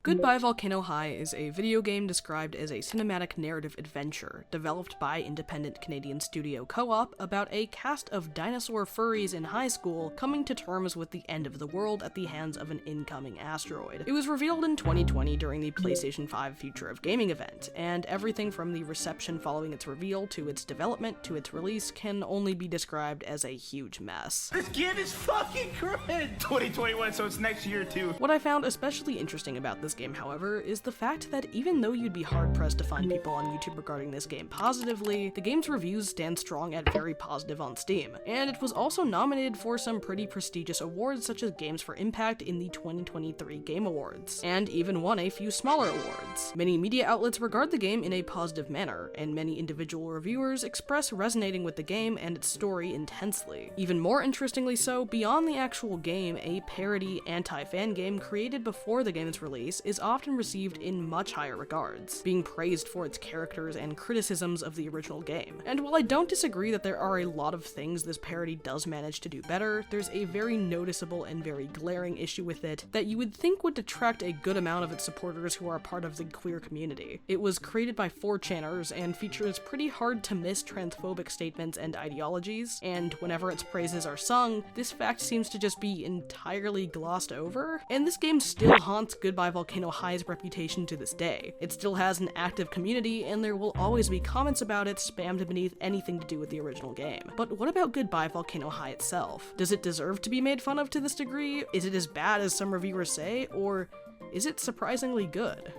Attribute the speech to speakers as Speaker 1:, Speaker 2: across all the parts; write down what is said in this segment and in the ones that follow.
Speaker 1: Goodbye Volcano High is a video game described as a cinematic narrative adventure developed by independent Canadian studio Co-op about a cast of dinosaur furries in high school coming to terms with the end of the world at the hands of an incoming asteroid. It was revealed in 2020 during the PlayStation 5 Future of Gaming event, and everything from the reception following its reveal to its development to its release can only be described as a huge mess.
Speaker 2: This game is fucking great! 2021, so it's next year too.
Speaker 1: What I found especially interesting about this game, however, is the fact that even though you'd be hard-pressed to find people on YouTube regarding this game positively, the game's reviews stand strong at very positive on Steam, and it was also nominated for some pretty prestigious awards such as Games for Impact in the 2023 Game Awards, and even won a few smaller awards. Many media outlets regard the game in a positive manner, and many individual reviewers express resonating with the game and its story intensely. Even more interestingly so, beyond the actual game, a parody anti-fan game created before the game's release is often received in much higher regards, being praised for its characters and criticisms of the original game. And while I don't disagree that there are a lot of things this parody does manage to do better, there's a very noticeable and very glaring issue with it that you would think would detract a good amount of its supporters who are part of the queer community. It was created by 4chaners and features pretty hard to miss transphobic statements and ideologies, and whenever its praises are sung, this fact seems to just be entirely glossed over. And this game still haunts Goodbye Volcano High's reputation to this day. It still has an active community, and there will always be comments about it spammed beneath anything to do with the original game. But what about Goodbye Volcano High itself? Does it deserve to be made fun of to this degree? Is it as bad as some reviewers say, or is it surprisingly good?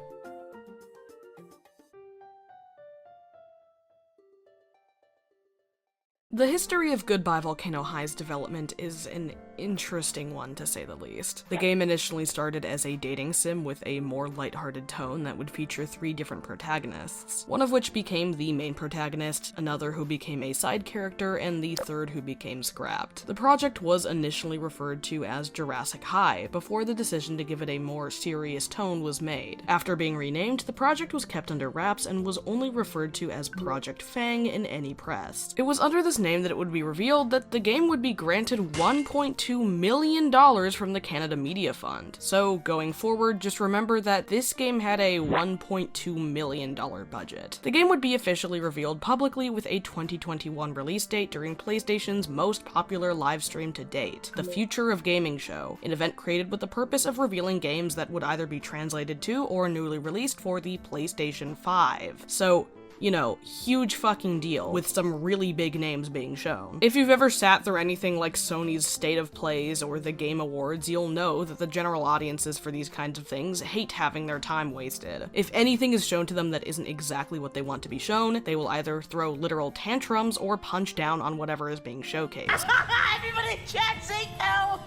Speaker 1: The history of Goodbye Volcano High's development is an interesting one, to say the least. The game initially started as a dating sim with a more lighthearted tone that would feature 3 different protagonists, one of which became the main protagonist, another who became a side character, and the third who became scrapped. The project was initially referred to as Jurassic High, before the decision to give it a more serious tone was made. After being renamed, the project was kept under wraps and was only referred to as Project Fang in any press. It was under this name that it would be revealed that the game would be granted $1.2 million from the Canada Media Fund. So going forward, just remember that this game had a $1.2 million budget. The game would be officially revealed publicly with a 2021 release date during PlayStation's most popular live stream to date, the Future of Gaming show, an event created with the purpose of revealing games that would either be translated to or newly released for the PlayStation 5. So, you know, huge fucking deal, with some really big names being shown. If you've ever sat through anything like Sony's State of Plays or the Game Awards, you'll know that the general audiences for these kinds of things hate having their time wasted. If anything is shown to them that isn't exactly what they want to be shown, they will either throw literal tantrums or punch down on whatever is being showcased.
Speaker 2: Everybody in chat say no!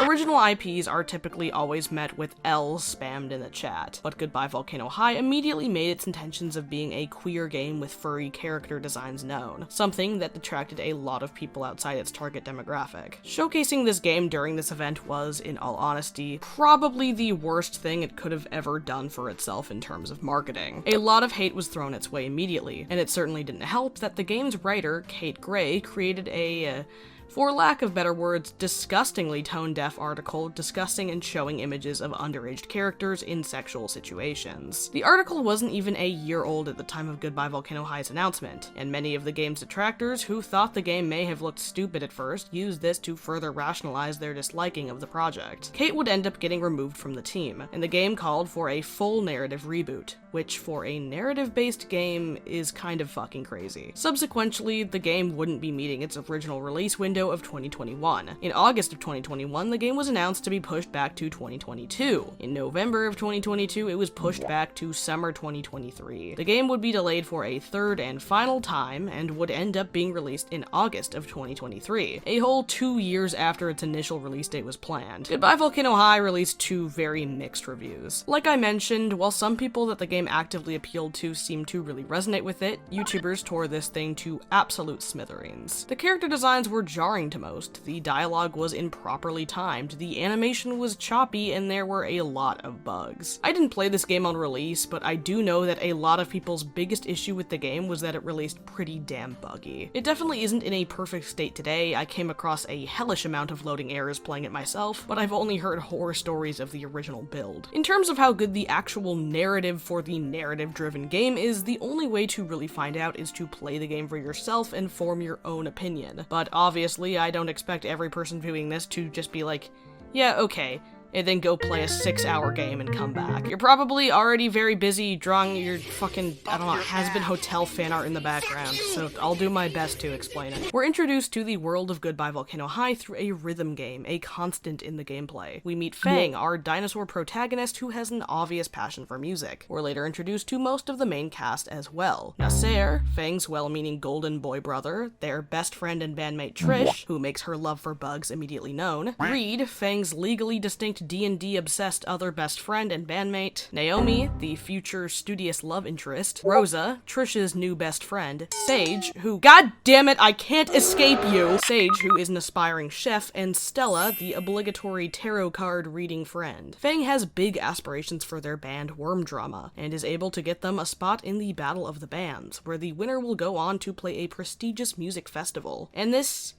Speaker 1: Original IPs are typically always met with L spammed in the chat, but Goodbye Volcano High immediately made its intentions of being a queer game with furry character designs known, something that attracted a lot of people outside its target demographic. Showcasing this game during this event was, in all honesty, probably the worst thing it could have ever done for itself in terms of marketing. A lot of hate was thrown its way immediately, and it certainly didn't help that the game's writer, Kate Gray, created a for lack of better words, disgustingly tone-deaf article discussing and showing images of underage characters in sexual situations. The article wasn't even a year old at the time of Goodbye Volcano High's announcement, and many of the game's detractors, who thought the game may have looked stupid at first, used this to further rationalize their disliking of the project. Kate would end up getting removed from the team, and the game called for a full narrative reboot, which for a narrative-based game is kind of fucking crazy. Subsequently, the game wouldn't be meeting its original release window of 2021. In August of 2021, the game was announced to be pushed back to 2022. In November of 2022, it was pushed back to summer 2023. The game would be delayed for a third and final time, and would end up being released in August of 2023, a whole 2 years after its initial release date was planned. Goodbye Volcano High released 2 very mixed reviews. Like I mentioned, while some people that the game actively appealed to seemed to really resonate with it, YouTubers tore this thing to absolute smithereens. The character designs were jarring to most. The dialogue was improperly timed, the animation was choppy, and there were a lot of bugs. I didn't play this game on release, but I do know that a lot of people's biggest issue with the game was that it released pretty damn buggy. It definitely isn't in a perfect state today. I came across a hellish amount of loading errors playing it myself, but I've only heard horror stories of the original build. In terms of how good the actual narrative for the narrative-driven game is, the only way to really find out is to play the game for yourself and form your own opinion. But obviously, I don't expect every person viewing this to just be like, yeah, okay, and then go play a 6-hour game and come back. You're probably already very busy drawing your fucking, I don't know, has-been hotel fan art in the background, so I'll do my best to explain it. We're introduced to the world of Goodbye Volcano High through a rhythm game, a constant in the gameplay. We meet Fang, our dinosaur protagonist who has an obvious passion for music. We're later introduced to most of the main cast as well. Nasser, Fang's well-meaning golden boy brother, their best friend and bandmate Trish, who makes her love for bugs immediately known, Reed, Fang's legally distinct D&D obsessed other best friend and bandmate, Naomi, the future studious love interest, Rosa, Trish's new best friend, Sage, who, god damn it, I can't escape you, Sage, who is an aspiring chef, and Stella, the obligatory tarot card reading friend. Fang has big aspirations for their band Worm Drama, and is able to get them a spot in the Battle of the Bands, where the winner will go on to play a prestigious music festival. And this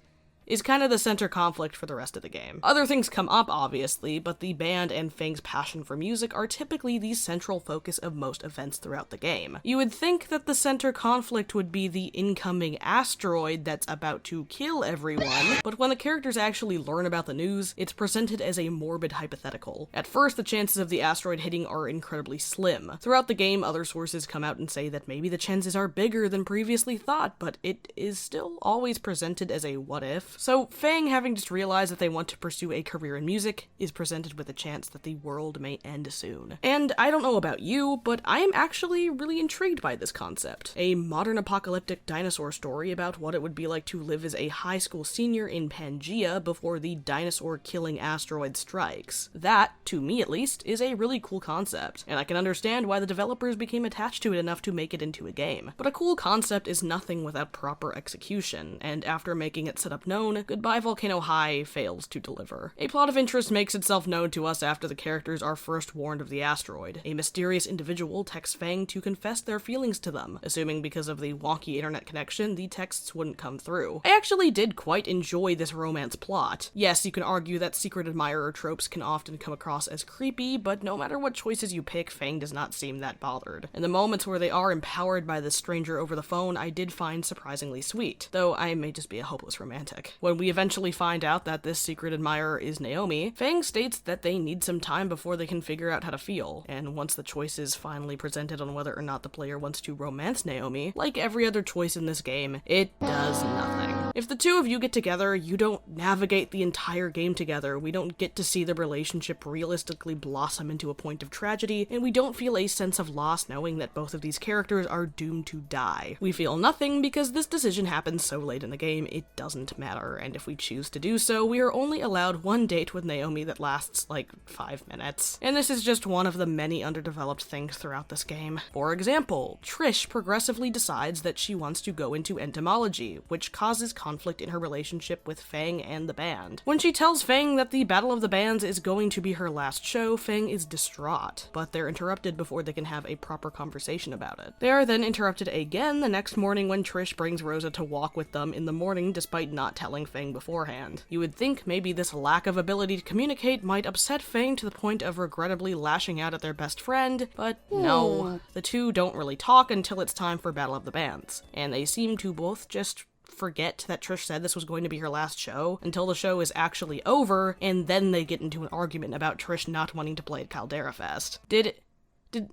Speaker 1: is kind of the center conflict for the rest of the game. Other things come up, obviously, but the band and Fang's passion for music are typically the central focus of most events throughout the game. You would think that the center conflict would be the incoming asteroid that's about to kill everyone, but when the characters actually learn about the news, it's presented as a morbid hypothetical. At first, the chances of the asteroid hitting are incredibly slim. Throughout the game, other sources come out and say that maybe the chances are bigger than previously thought, but it is still always presented as a what if. So Fang, having just realized that they want to pursue a career in music, is presented with a chance that the world may end soon. And I don't know about you, but I am actually really intrigued by this concept. A modern apocalyptic dinosaur story about what it would be like to live as a high school senior in Pangaea before the dinosaur-killing asteroid strikes. That, to me at least, is a really cool concept, and I can understand why the developers became attached to it enough to make it into a game. But a cool concept is nothing without proper execution, and after making it set up known, Goodbye Volcano High fails to deliver. A plot of interest makes itself known to us after the characters are first warned of the asteroid. A mysterious individual texts Fang to confess their feelings to them, assuming because of the wonky internet connection, the texts wouldn't come through. I actually did quite enjoy this romance plot. Yes, you can argue that secret admirer tropes can often come across as creepy, but no matter what choices you pick, Fang does not seem that bothered. And the moments where they are empowered by this stranger over the phone, I did find surprisingly sweet, though I may just be a hopeless romantic. When we eventually find out that this secret admirer is Naomi, Fang states that they need some time before they can figure out how to feel, and once the choice is finally presented on whether or not the player wants to romance Naomi, like every other choice in this game, it does nothing. If the two of you get together, you don't navigate the entire game together, we don't get to see the relationship realistically blossom into a point of tragedy, and we don't feel a sense of loss knowing that both of these characters are doomed to die. We feel nothing because this decision happens so late in the game, it doesn't matter. And if we choose to do so, we are only allowed one date with Naomi that lasts like 5 minutes. And this is just one of the many underdeveloped things throughout this game. For example, Trish progressively decides that she wants to go into entomology, which causes conflict in her relationship with Fang and the band. When she tells Fang that the Battle of the Bands is going to be her last show, Fang is distraught, but they're interrupted before they can have a proper conversation about it. They are then interrupted again the next morning when Trish brings Rosa to walk with them in the morning despite not telling Fang beforehand. You would think maybe this lack of ability to communicate might upset Fang to the point of regrettably lashing out at their best friend, but no. The two don't really talk until it's time for Battle of the Bands, and they seem to both just forget that Trish said this was going to be her last show until the show is actually over, and then they get into an argument about Trish not wanting to play at Caldera Fest. Did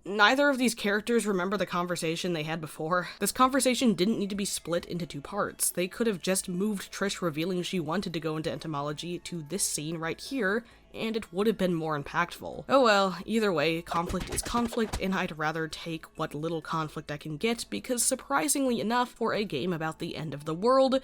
Speaker 1: neither of these characters remember the conversation they had before? This conversation didn't need to be split into 2 parts. They could have just moved Trish revealing she wanted to go into entomology to this scene right here, and it would have been more impactful. Oh well, either way, conflict is conflict, and I'd rather take what little conflict I can get, because surprisingly enough, for a game about the end of the world,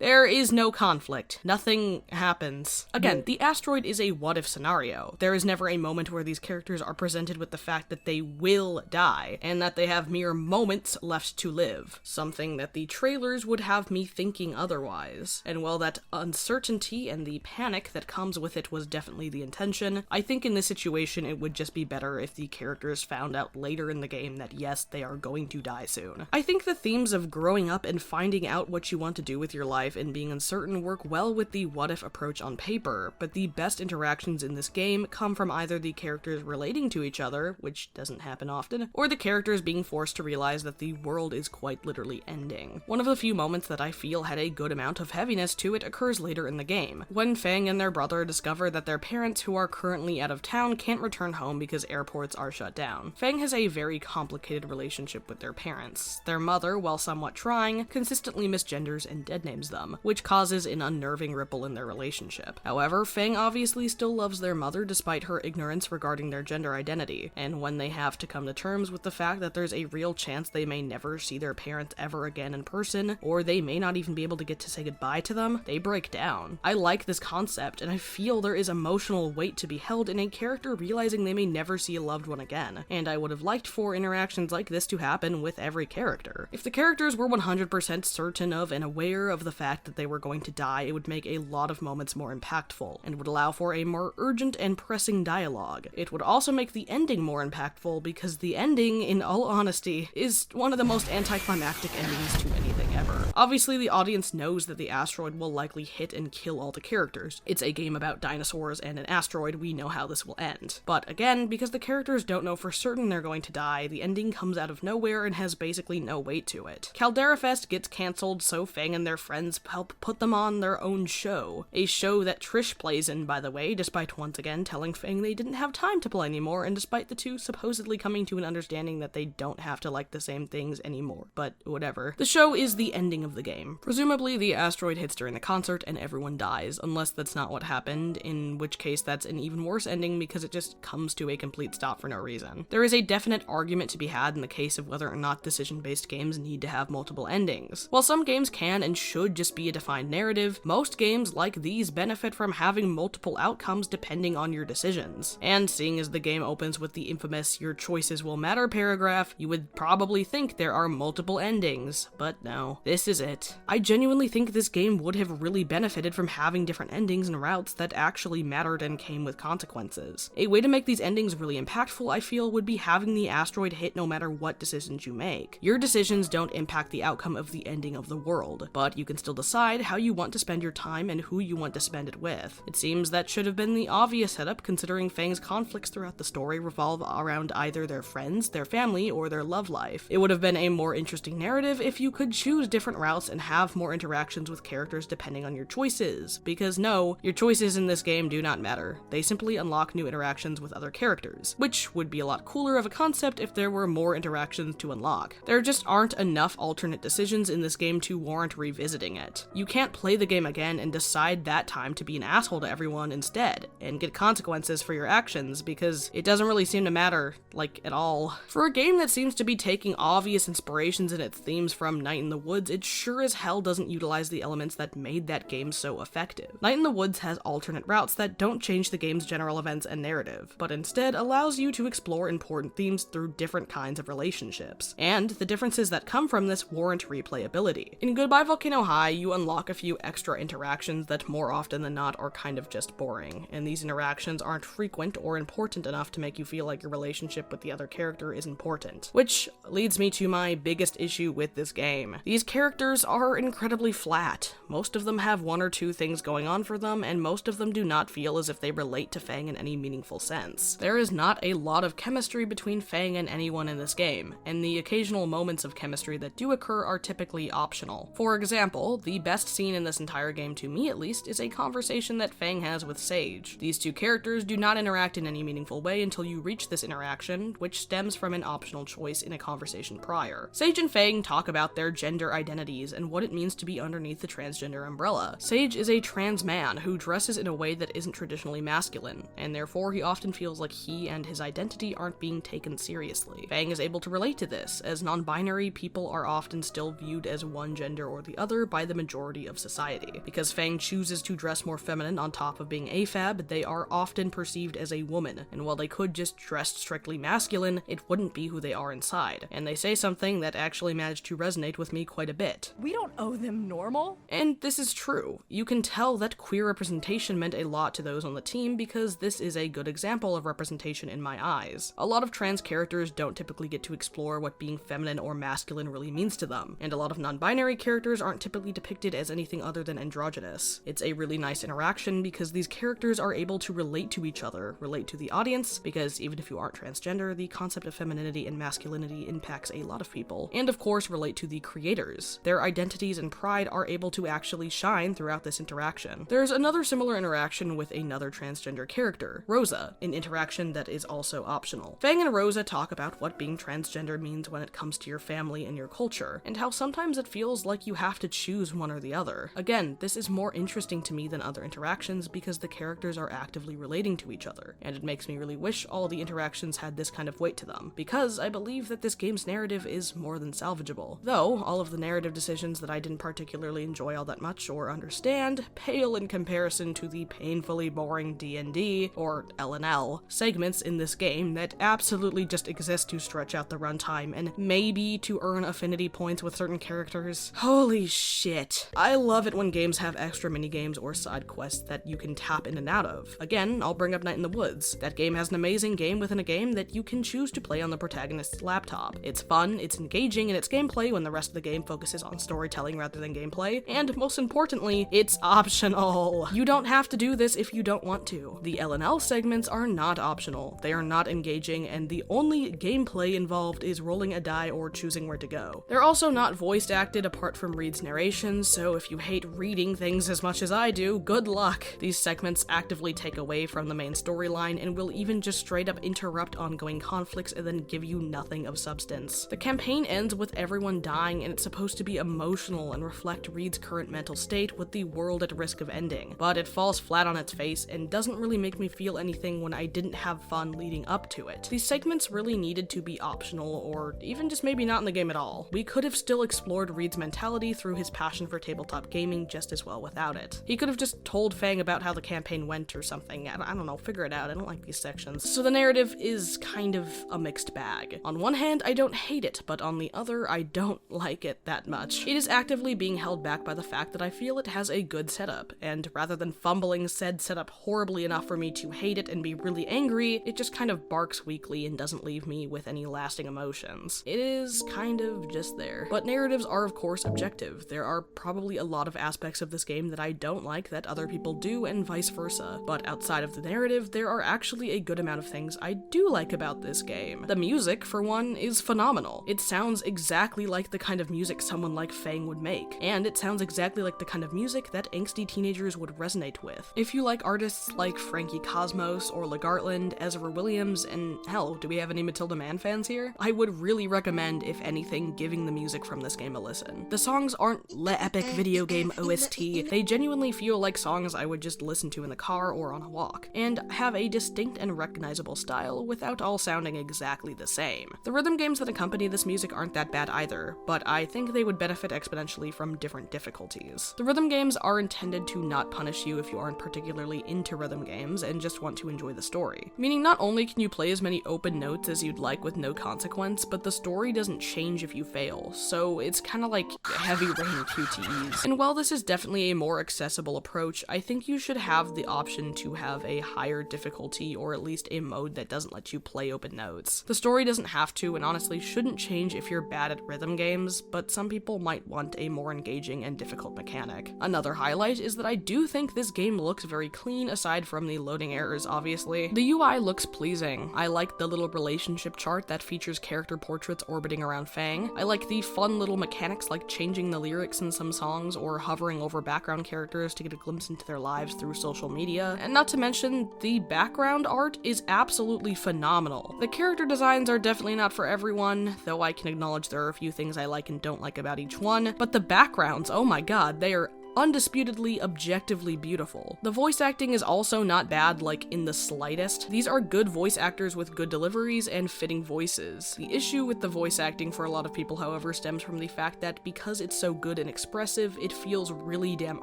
Speaker 1: There is no conflict. Nothing happens. Again, the asteroid is a what-if scenario. There is never a moment where these characters are presented with the fact that they will die, and that they have mere moments left to live. Something that the trailers would have me thinking otherwise. And while that uncertainty and the panic that comes with it was definitely the intention, I think in this situation it would just be better if the characters found out later in the game that yes, they are going to die soon. I think the themes of growing up and finding out what you want to do with your life and being uncertain work well with the what-if approach on paper, but the best interactions in this game come from either the characters relating to each other, which doesn't happen often, or the characters being forced to realize that the world is quite literally ending. One of the few moments that I feel had a good amount of heaviness to it occurs later in the game, when Fang and their brother discover that their parents who are currently out of town can't return home because airports are shut down. Fang has a very complicated relationship with their parents. Their mother, while somewhat trying, consistently misgenders and deadnames them, which causes an unnerving ripple in their relationship. However, Fang obviously still loves their mother despite her ignorance regarding their gender identity, and when they have to come to terms with the fact that there's a real chance they may never see their parents ever again in person, or they may not even be able to get to say goodbye to them, they break down. I like this concept, and I feel there is emotional weight to be held in a character realizing they may never see a loved one again, and I would have liked for interactions like this to happen with every character. If the characters were 100% certain of and aware of the fact that they were going to die, it would make a lot of moments more impactful, and would allow for a more urgent and pressing dialogue. It would also make the ending more impactful, because the ending, in all honesty, is one of the most anticlimactic endings to anything ever. Obviously, the audience knows that the asteroid will likely hit and kill all the characters. It's a game about dinosaurs and an asteroid, we know how this will end. But again, because the characters don't know for certain they're going to die, the ending comes out of nowhere and has basically no weight to it. Caldera Fest gets cancelled, so Fang and their friends help put them on their own show. A show that Trish plays in, by the way, despite once again telling Fang they didn't have time to play anymore, and despite the two supposedly coming to an understanding that they don't have to like the same things anymore. But whatever. The show is the ending of the game. Presumably, the asteroid hits during the concert and everyone dies, unless that's not what happened, in which case that's an even worse ending because it just comes to a complete stop for no reason. There is a definite argument to be had in the case of whether or not decision-based games need to have multiple endings. While some games can and should just be a defined narrative, most games like these benefit from having multiple outcomes depending on your decisions. And seeing as the game opens with the infamous "your choices will matter" paragraph, you would probably think there are multiple endings, but no, this is it. I genuinely think this game would have really benefited from having different endings and routes that actually mattered and came with consequences. A way to make these endings really impactful, I feel, would be having the asteroid hit no matter what decisions you make. Your decisions don't impact the outcome of the ending of the world, but you can still decide how you want to spend your time and who you want to spend it with. It seems that should have been the obvious setup, considering Fang's conflicts throughout the story revolve around either their friends, their family, or their love life. It would have been a more interesting narrative if you could choose different routes and have more interactions with characters depending on your choices, because no, your choices in this game do not matter. They simply unlock new interactions with other characters, which would be a lot cooler of a concept if there were more interactions to unlock. There just aren't enough alternate decisions in this game to warrant revisiting it. You can't play the game again and decide that time to be an asshole to everyone instead, and get consequences for your actions, because it doesn't really seem to matter, like, at all. For a game that seems to be taking obvious inspirations in its themes from Night in the Woods, it sure as hell doesn't utilize the elements that made that game so effective. Night in the Woods has alternate routes that don't change the game's general events and narrative, but instead allows you to explore important themes through different kinds of relationships, and the differences that come from this warrant replayability. In Goodbye Volcano High, you unlock a few extra interactions that more often than not are kind of just boring, and these interactions aren't frequent or important enough to make you feel like your relationship with the other character is important. Which leads me to my biggest issue with this game. These characters are incredibly flat. Most of them have one or two things going on for them, and most of them do not feel as if they relate to Fang in any meaningful sense. There is not a lot of chemistry between Fang and anyone in this game, and the occasional moments of chemistry that do occur are typically optional. For example, the best scene in this entire game, to me at least, is a conversation that Fang has with Sage. These two characters do not interact in any meaningful way until you reach this interaction, which stems from an optional choice in a conversation prior. Sage and Fang talk about their gender identity identities and what it means to be underneath the transgender umbrella. Sage is a trans man who dresses in a way that isn't traditionally masculine, and therefore he often feels like he and his identity aren't being taken seriously. Fang is able to relate to this, as non-binary people are often still viewed as one gender or the other by the majority of society. Because Fang chooses to dress more feminine on top of being AFAB, they are often perceived as a woman, and while they could just dress strictly masculine, it wouldn't be who they are inside. And they say something that actually managed to resonate with me quite a bit.
Speaker 3: We don't owe them normal?
Speaker 1: And this is true. You can tell that queer representation meant a lot to those on the team because this is a good example of representation in my eyes. A lot of trans characters don't typically get to explore what being feminine or masculine really means to them, and a lot of non-binary characters aren't typically depicted as anything other than androgynous. It's a really nice interaction because these characters are able to relate to each other, relate to the audience, because even if you aren't transgender, the concept of femininity and masculinity impacts a lot of people, and of course relate to the creators. Their identities and pride are able to actually shine throughout this interaction. There's another similar interaction with another transgender character, Rosa, an interaction that is also optional. Fang and Rosa talk about what being transgender means when it comes to your family and your culture, and how sometimes it feels like you have to choose one or the other. Again, this is more interesting to me than other interactions because the characters are actively relating to each other, and it makes me really wish all the interactions had this kind of weight to them, because I believe that this game's narrative is more than salvageable. Though, all of the narrative decisions that I didn't particularly enjoy all that much or understand pale in comparison to the painfully boring D&D, or LNL, segments in this game that absolutely just exist to stretch out the runtime and maybe to earn affinity points with certain characters. Holy shit. I love it when games have extra minigames or side quests that you can tap in and out of. Again, I'll bring up Night in the Woods. That game has an amazing game within a game that you can choose to play on the protagonist's laptop. It's fun, it's engaging in its gameplay when the rest of the game focuses on storytelling rather than gameplay, and most importantly, it's optional. You don't have to do this if you don't want to. The LNL segments are not optional, they are not engaging, and the only gameplay involved is rolling a die or choosing where to go. They're also not voice acted apart from Reed's narration, so if you hate reading things as much as I do, good luck. These segments actively take away from the main storyline and will even just straight up interrupt ongoing conflicts and then give you nothing of substance. The campaign ends with everyone dying, and it's supposed to be emotional and reflect Reed's current mental state with the world at risk of ending, but it falls flat on its face and doesn't really make me feel anything when I didn't have fun leading up to it. These segments really needed to be optional, or even just maybe not in the game at all. We could have still explored Reed's mentality through his passion for tabletop gaming just as well without it. He could have just told Fang about how the campaign went or something. I don't know, figure it out. I don't like these sections. So the narrative is kind of a mixed bag. On one hand, I don't hate it, but on the other, I don't like it that much. It is actively being held back by the fact that I feel it has a good setup, and rather than fumbling said setup horribly enough for me to hate it and be really angry, it just kind of barks weakly and doesn't leave me with any lasting emotions. It is kind of just there. But narratives are of course objective. There are probably a lot of aspects of this game that I don't like that other people do, and vice versa. But outside of the narrative, there are actually a good amount of things I do like about this game. The music, for one, is phenomenal. It sounds exactly like the kind of music someone like Fang would make, and it sounds exactly like the kind of music that angsty teenagers would resonate with. If you like artists like Frankie Cosmos or LeGartland, Ezra Williams, and hell, do we have any Matilda Mann fans here? I would really recommend, if anything, giving the music from this game a listen. The songs aren't epic video game OST, they genuinely feel like songs I would just listen to in the car or on a walk, and have a distinct and recognizable style without all sounding exactly the same. The rhythm games that accompany this music aren't that bad either, but I think they would benefit exponentially from different difficulties. The rhythm games are intended to not punish you if you aren't particularly into rhythm games and just want to enjoy the story. Meaning not only can you play as many open notes as you'd like with no consequence, but the story doesn't change if you fail, so it's kinda like heavy rain QTEs. And while this is definitely a more accessible approach, I think you should have the option to have a higher difficulty or at least a mode that doesn't let you play open notes. The story doesn't have to, and honestly shouldn't change if you're bad at rhythm games, but some people might want a more engaging and difficult mechanic. Another highlight is that I do think this game looks very clean aside from the loading errors, obviously. The UI looks pleasing. I like the little relationship chart that features character portraits orbiting around Fang. I like the fun little mechanics like changing the lyrics in some songs or hovering over background characters to get a glimpse into their lives through social media, and not to mention, the background art is absolutely phenomenal. The character designs are definitely not for everyone, though I can acknowledge there are a few things I like and don't like about about each one, but the backgrounds, oh my god, they are undisputedly objectively beautiful. The voice acting is also not bad, like in the slightest. These are good voice actors with good deliveries and fitting voices. The issue with the voice acting for a lot of people, however, stems from the fact that because it's so good and expressive, it feels really damn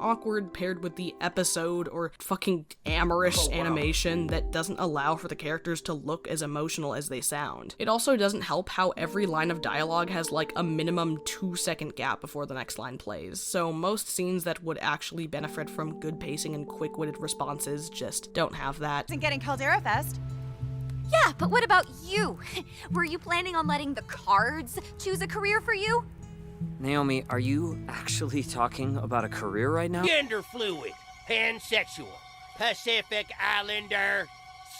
Speaker 1: awkward paired with the episode or fucking amorous animation that doesn't allow for the characters to look as emotional as they sound. It also doesn't help how every line of dialogue has like a minimum 2-second gap before the next line plays, so most scenes that would actually benefit from good pacing and quick-witted responses just don't have that.
Speaker 3: And getting Caldera Fest.
Speaker 4: Yeah, but what about you? Were you planning on letting the cards choose a career for you?
Speaker 5: Naomi, are you actually talking about a career right now?
Speaker 6: Gender fluid, pansexual, Pacific Islander,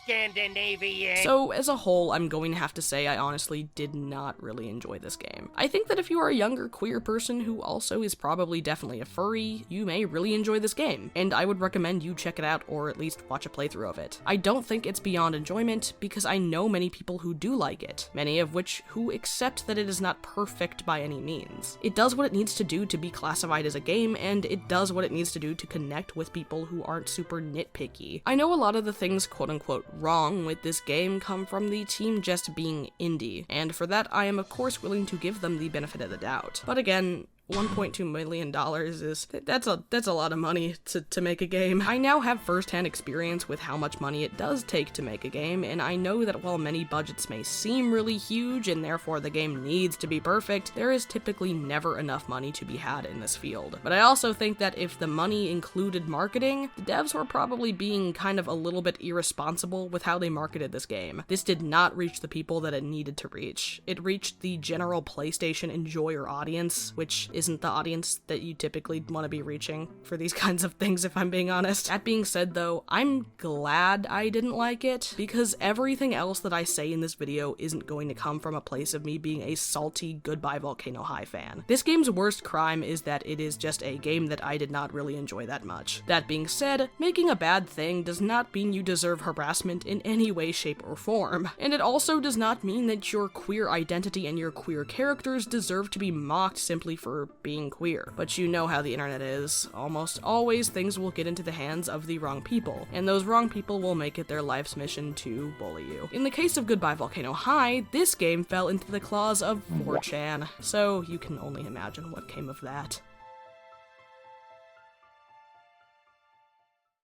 Speaker 6: Scandinavian.
Speaker 1: So, as a whole, I'm going to have to say I honestly did not really enjoy this game. I think that if you are a younger queer person who also is probably definitely a furry, you may really enjoy this game, and I would recommend you check it out or at least watch a playthrough of it. I don't think it's beyond enjoyment, because I know many people who do like it, many of which who accept that it is not perfect by any means. It does what it needs to do to be classified as a game, and it does what it needs to do to connect with people who aren't super nitpicky. I know a lot of the things quote-unquote wrong with this game come from the team just being indie, and for that I am of course willing to give them the benefit of the doubt. But again, $1.2 million is, that's a lot of money to make a game. I now have first-hand experience with how much money it does take to make a game, and I know that while many budgets may seem really huge and therefore the game needs to be perfect, there is typically never enough money to be had in this field. But I also think that if the money included marketing, the devs were probably being kind of a little bit irresponsible with how they marketed this game. This did not reach the people that it needed to reach. It reached the general PlayStation enjoyer audience, which isn't the audience that you typically want to be reaching for these kinds of things, if I'm being honest. That being said though, I'm glad I didn't like it, because everything else that I say in this video isn't going to come from a place of me being a salty Goodbye Volcano High fan. This game's worst crime is that it is just a game that I did not really enjoy that much. That being said, making a bad thing does not mean you deserve harassment in any way, shape, or form. And it also does not mean that your queer identity and your queer characters deserve to be mocked simply for being queer. But you know how the internet is. Almost always things will get into the hands of the wrong people, and those wrong people will make it their life's mission to bully you. In the case of Goodbye Volcano High, this game fell into the claws of 4chan, so you can only imagine what came of that.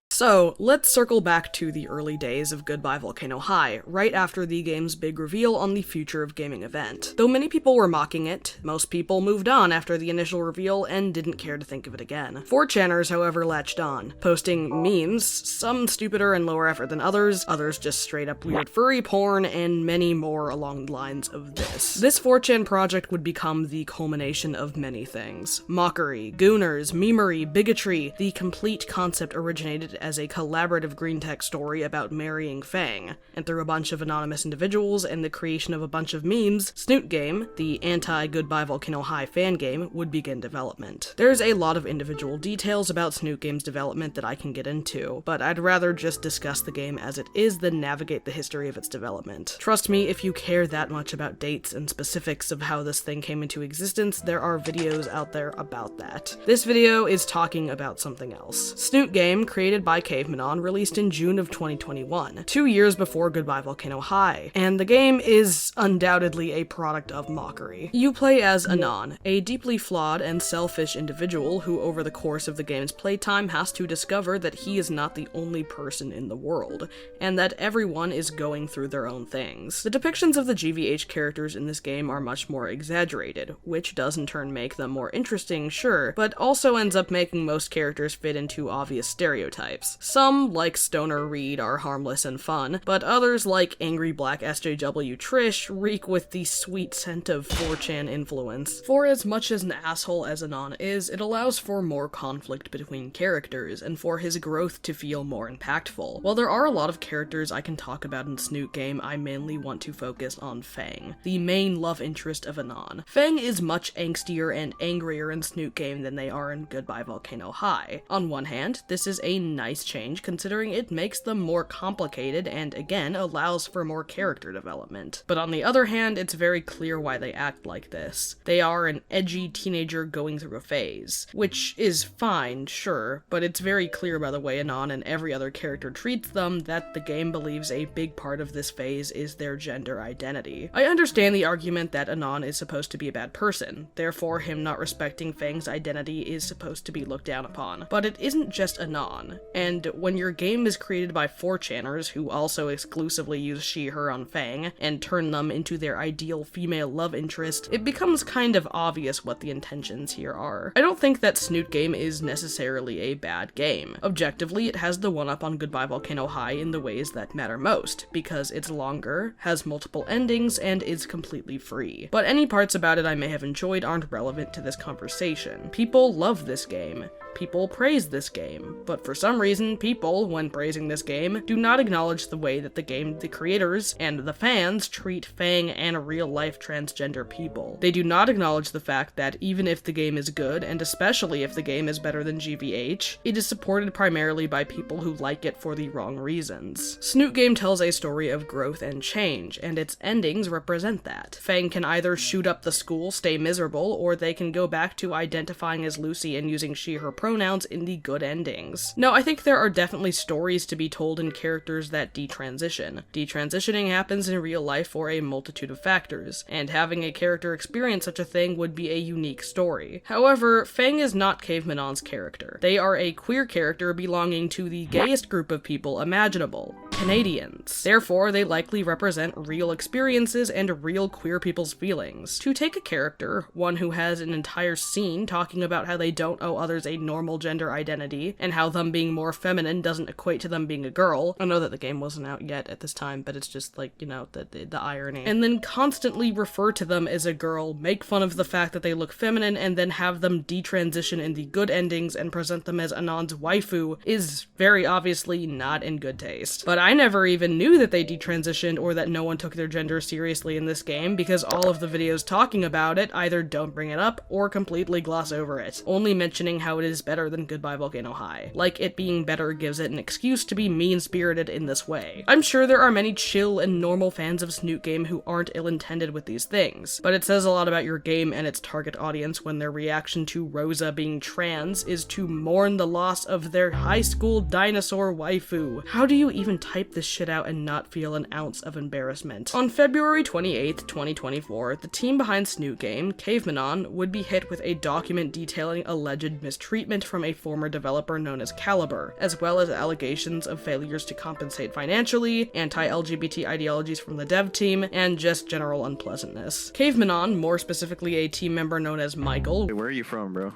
Speaker 1: So, let's circle back to the early days of Goodbye Volcano High, right after the game's big reveal on the Future of Gaming event. Though many people were mocking it, most people moved on after the initial reveal and didn't care to think of it again. 4chaners, however, latched on, posting memes, some stupider and lower effort than others just straight up weird furry porn, and many more along the lines of this. This 4chan project would become the culmination of many things. Mockery, gooners, memery, bigotry. The complete concept originated as a collaborative green tech story about marrying Fang, and through a bunch of anonymous individuals and the creation of a bunch of memes, Snoot Game, the anti-Goodbye Volcano High fan game, would begin development. There's a lot of individual details about Snoot Game's development that I can get into, but I'd rather just discuss the game as it is than navigate the history of its development. Trust me, if you care that much about dates and specifics of how this thing came into existence, there are videos out there about that. This video is talking about something else. Snoot Game, created by Cavemanon, released in June of 2021, 2 years before Goodbye Volcano High, and the game is undoubtedly a product of mockery. You play as Anon, a deeply flawed and selfish individual who over the course of the game's playtime has to discover that he is not the only person in the world, and that everyone is going through their own things. The depictions of the GVH characters in this game are much more exaggerated, which does in turn make them more interesting, sure, but also ends up making most characters fit into obvious stereotypes. Some, like Stoner Reed, are harmless and fun, but others, like Angry Black SJW Trish, reek with the sweet scent of 4chan influence. For as much as an asshole as Anon is, it allows for more conflict between characters, and for his growth to feel more impactful. While there are a lot of characters I can talk about in Snoot Game, I mainly want to focus on Fang, the main love interest of Anon. Fang is much angstier and angrier in Snoot Game than they are in Goodbye Volcano High. On one hand, this is a nice nice change considering it makes them more complicated and, again, allows for more character development. But on the other hand, it's very clear why they act like this. They are an edgy teenager going through a phase, which is fine, sure, but it's very clear by the way Anon and every other character treats them that the game believes a big part of this phase is their gender identity. I understand the argument that Anon is supposed to be a bad person, therefore him not respecting Fang's identity is supposed to be looked down upon. But it isn't just Anon, and when your game is created by 4chaners who also exclusively use she/her on Fang and turn them into their ideal female love interest, it becomes kind of obvious what the intentions here are. I don't think that Snoot Game is necessarily a bad game. Objectively, it has the one-up on Goodbye Volcano High in the ways that matter most, because it's longer, has multiple endings, and is completely free. But any parts about it I may have enjoyed aren't relevant to this conversation. People love this game. People praise this game, but for some reason, people, when praising this game, do not acknowledge the way that the creators, and the fans treat Fang and real-life transgender people. They do not acknowledge the fact that even if the game is good, and especially if the game is better than GVH, it is supported primarily by people who like it for the wrong reasons. Snoot Game tells a story of growth and change, and its endings represent that. Fang can either shoot up the school, stay miserable, or they can go back to identifying as Lucy and using she/her pronouns in the good endings. No, I think there are definitely stories to be told in characters that detransition. Detransitioning happens in real life for a multitude of factors, and having a character experience such a thing would be a unique story. However, Fang is not Cavemanon's character. They are a queer character belonging to the gayest group of people imaginable. Canadians. Therefore, they likely represent real experiences and real queer people's feelings. To take a character, one who has an entire scene talking about how they don't owe others a normal gender identity, and how them being more feminine doesn't equate to them being a girl. I know that the game wasn't out yet at this time, but it's just like, you know, the irony. And then constantly refer to them as a girl, make fun of the fact that they look feminine, and then have them detransition in the good endings and present them as Anon's waifu is very obviously not in good taste. But I never even knew that they detransitioned or that no one took their gender seriously in this game, because all of the videos talking about it either don't bring it up or completely gloss over it, only mentioning how it is better than Goodbye Volcano High. Like it being better gives it an excuse to be mean-spirited in this way. I'm sure there are many chill and normal fans of Snoot Game who aren't ill-intended with these things, but it says a lot about your game and its target audience when their reaction to Rosa being trans is to mourn the loss of their high school dinosaur waifu. How do you even type this shit out and not feel an ounce of embarrassment? On February 28th, 2024, the team behind Snoot Game, Cavemanon, would be hit with a document detailing alleged mistreatment from a former developer known as Caliber, as well as allegations of failures to compensate financially, anti-LGBT ideologies from the dev team, and just general unpleasantness. Cavemanon, more specifically a team member known as Michael.
Speaker 3: Hey, where are you from, bro?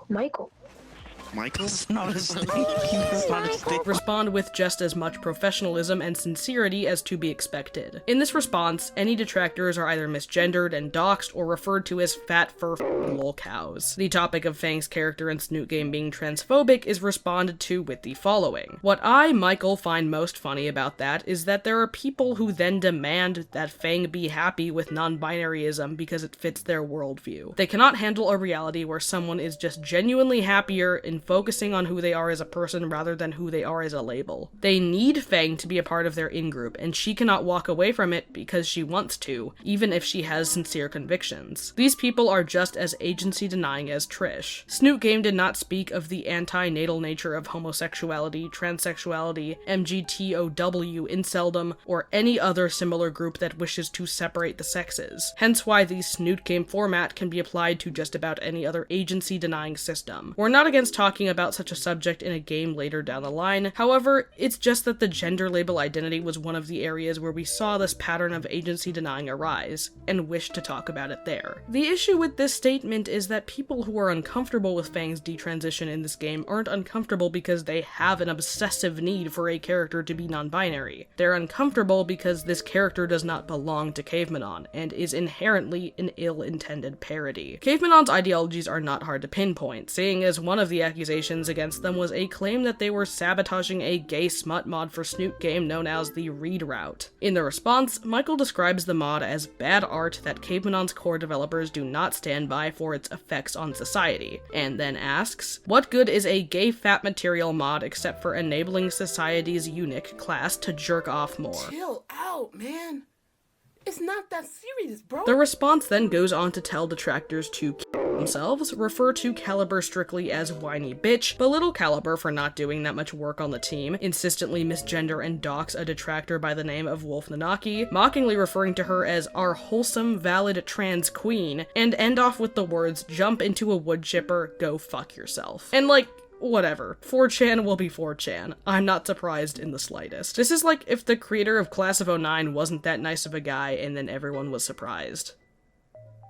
Speaker 7: Michael.
Speaker 3: Michael's not his name. He's not his name.
Speaker 1: Respond with just as much professionalism and sincerity as to be expected. In this response, any detractors are either misgendered and doxed or referred to as fat fur lol cows. The topic of Fang's character in Snoot Game being transphobic is responded to with the following. What I, Michael, find most funny about that is that there are people who then demand that Fang be happy with non-binaryism because it fits their worldview. They cannot handle a reality where someone is just genuinely happier in focusing on who they are as a person rather than who they are as a label. They need Fang to be a part of their in-group, and she cannot walk away from it because she wants to, even if she has sincere convictions. These people are just as agency-denying as Trish. Snoot Game did not speak of the anti-natal nature of homosexuality, transsexuality, MGTOW, inceldom, or any other similar group that wishes to separate the sexes. Hence why the Snoot Game format can be applied to just about any other agency-denying system. We're not against talking about such a subject in a game later down the line. However, it's just that the gender label identity was one of the areas where we saw this pattern of agency denying arise, and wished to talk about it there. The issue with this statement is that people who are uncomfortable with Fang's detransition in this game aren't uncomfortable because they have an obsessive need for a character to be non-binary. They're uncomfortable because this character does not belong to Cavemanon, and is inherently an ill-intended parody. Cavemanon's ideologies are not hard to pinpoint, seeing as one of the accusations against them was a claim that they were sabotaging a gay smut mod for Snoot Game known as the Read Route. In the response, Michael describes the mod as bad art that Cavemanon's core developers do not stand by for its effects on society, and then asks, what good is a gay fat material mod except for enabling society's eunuch class to jerk off more?
Speaker 7: Chill out, man. It's not that serious, bro.
Speaker 1: The response then goes on to tell detractors to kill themselves, refer to Caliber strictly as whiny bitch, belittle Caliber for not doing that much work on the team, insistently misgender and dox a detractor by the name of Wolf Nanaki, mockingly referring to her as our wholesome, valid trans queen, and end off with the words, jump into a wood chipper, go fuck yourself. And like, whatever. 4chan will be 4chan. I'm not surprised in the slightest. This is like if the creator of Class of 09 wasn't that nice of a guy and then everyone was surprised.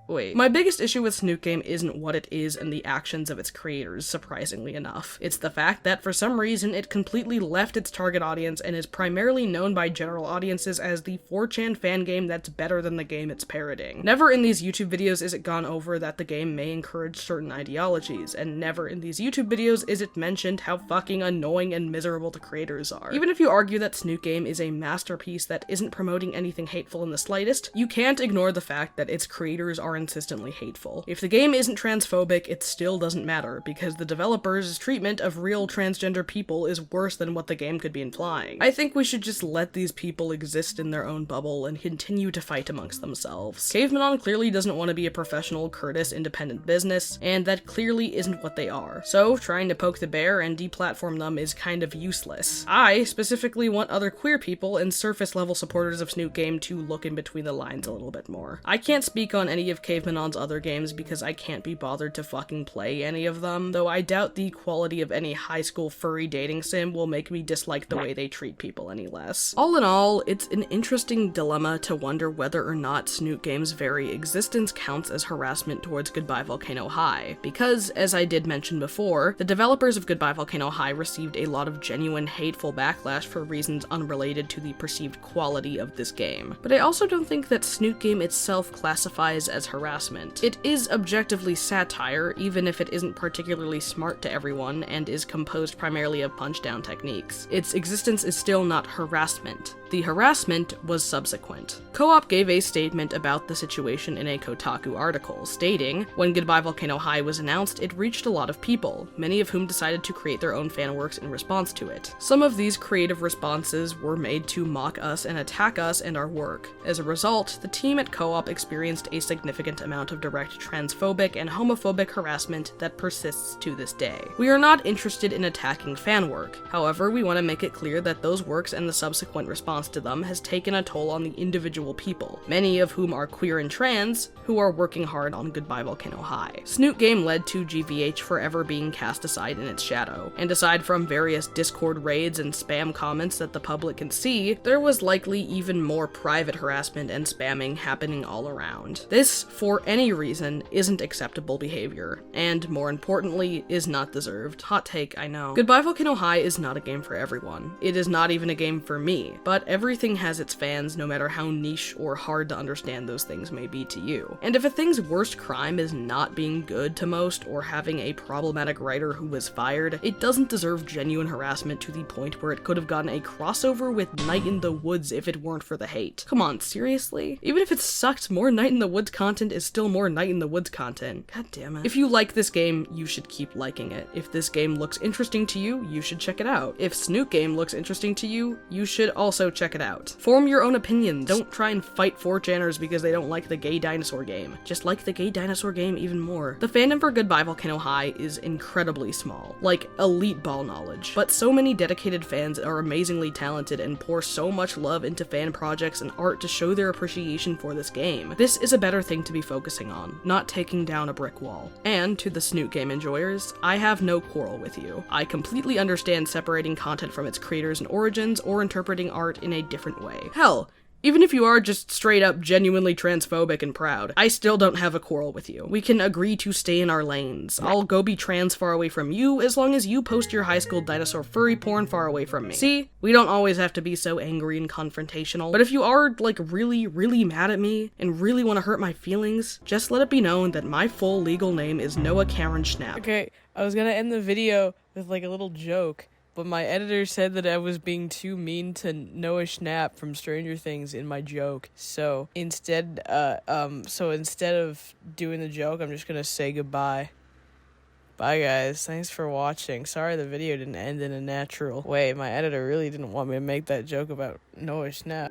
Speaker 1: Wait. My biggest issue with Snoot Game isn't what it is and the actions of its creators, surprisingly enough. It's the fact that for some reason it completely left its target audience and is primarily known by general audiences as the 4chan fan game that's better than the game it's parodying. Never in these YouTube videos is it gone over that the game may encourage certain ideologies, and never in these YouTube videos is it mentioned how fucking annoying and miserable the creators are. Even if you argue that Snoot Game is a masterpiece that isn't promoting anything hateful in the slightest, you can't ignore the fact that its creators are insistently hateful. If the game isn't transphobic, it still doesn't matter, because the developers' treatment of real transgender people is worse than what the game could be implying. I think we should just let these people exist in their own bubble and continue to fight amongst themselves. Cavemanon clearly doesn't want to be a professional Curtis independent business, and that clearly isn't what they are. So trying to poke the bear and deplatform them is kind of useless. I specifically want other queer people and surface level supporters of Snoot Game to look in between the lines a little bit more. I can't speak on any of Cavemanon's other games because I can't be bothered to fucking play any of them, though I doubt the quality of any high school furry dating sim will make me dislike the way they treat people any less. All in all, it's an interesting dilemma to wonder whether or not Snoot Game's very existence counts as harassment towards Goodbye Volcano High, because, as I did mention before, the developers of Goodbye Volcano High received a lot of genuine hateful backlash for reasons unrelated to the perceived quality of this game. But I also don't think that Snoot Game itself classifies as harassment. It is objectively satire, even if it isn't particularly smart to everyone and is composed primarily of punch-down techniques. Its existence is still not harassment. The harassment was subsequent. Co-op gave a statement about the situation in a Kotaku article, stating, when Goodbye Volcano High was announced, it reached a lot of people, many of whom decided to create their own fanworks in response to it. Some of these creative responses were made to mock us and attack us and our work. As a result, the team at Co-op experienced a significant amount of direct transphobic and homophobic harassment that persists to this day. We are not interested in attacking fan work. However, we want to make it clear that those works and the subsequent response to them has taken a toll on the individual people, many of whom are queer and trans, who are working hard on Goodbye Volcano High. Snoot Game led to GVH forever being cast aside in its shadow, and aside from various Discord raids and spam comments that the public can see, there was likely even more private harassment and spamming happening all around. This, for any reason, isn't acceptable behavior, and more importantly, is not deserved. Hot take, I know. Goodbye Volcano High is not a game for everyone. It is not even a game for me, but everything has its fans, no matter how niche or hard to understand those things may be to you. And if a thing's worst crime is not being good to most, or having a problematic writer who was fired, it doesn't deserve genuine harassment to the point where it could have gotten a crossover with Night in the Woods if it weren't for the hate. Come on, seriously? Even if it sucked, more Night in the Woods content is still more Night in the Woods content. God damn it. If you like this game, you should keep liking it. If this game looks interesting to you, you should check it out. If Snoot Game looks interesting to you, you should also check it out. Form your own opinions. Don't try and fight 4chaners because they don't like the gay dinosaur game. Just like the gay dinosaur game even more. The fandom for Goodbye Volcano High is incredibly small. Like, elite ball knowledge. But so many dedicated fans are amazingly talented and pour so much love into fan projects and art to show their appreciation for this game. This is a better thing to be focusing on, not taking down a brick wall. And to the Snoot Game enjoyers, I have no quarrel with you. I completely understand separating content from its creators and origins or interpreting art in a different way. Hell, even if you are just straight up genuinely transphobic and proud, I still don't have a quarrel with you. We can agree to stay in our lanes. I'll go be trans far away from you as long as you post your high school dinosaur furry porn far away from me. See? We don't always have to be so angry and confrontational, but if you are like really, really mad at me and really want to hurt my feelings, just let it be known that my full legal name is Noah Karen Schnapp. I was gonna end the video with like a little joke, but my editor said that I was being too mean to Noah Schnapp from Stranger Things in my joke. So instead of doing the joke, I'm just gonna say goodbye. Bye guys, thanks for watching. Sorry the video didn't end in a natural way. My editor really didn't want me to make that joke about Noah Schnapp.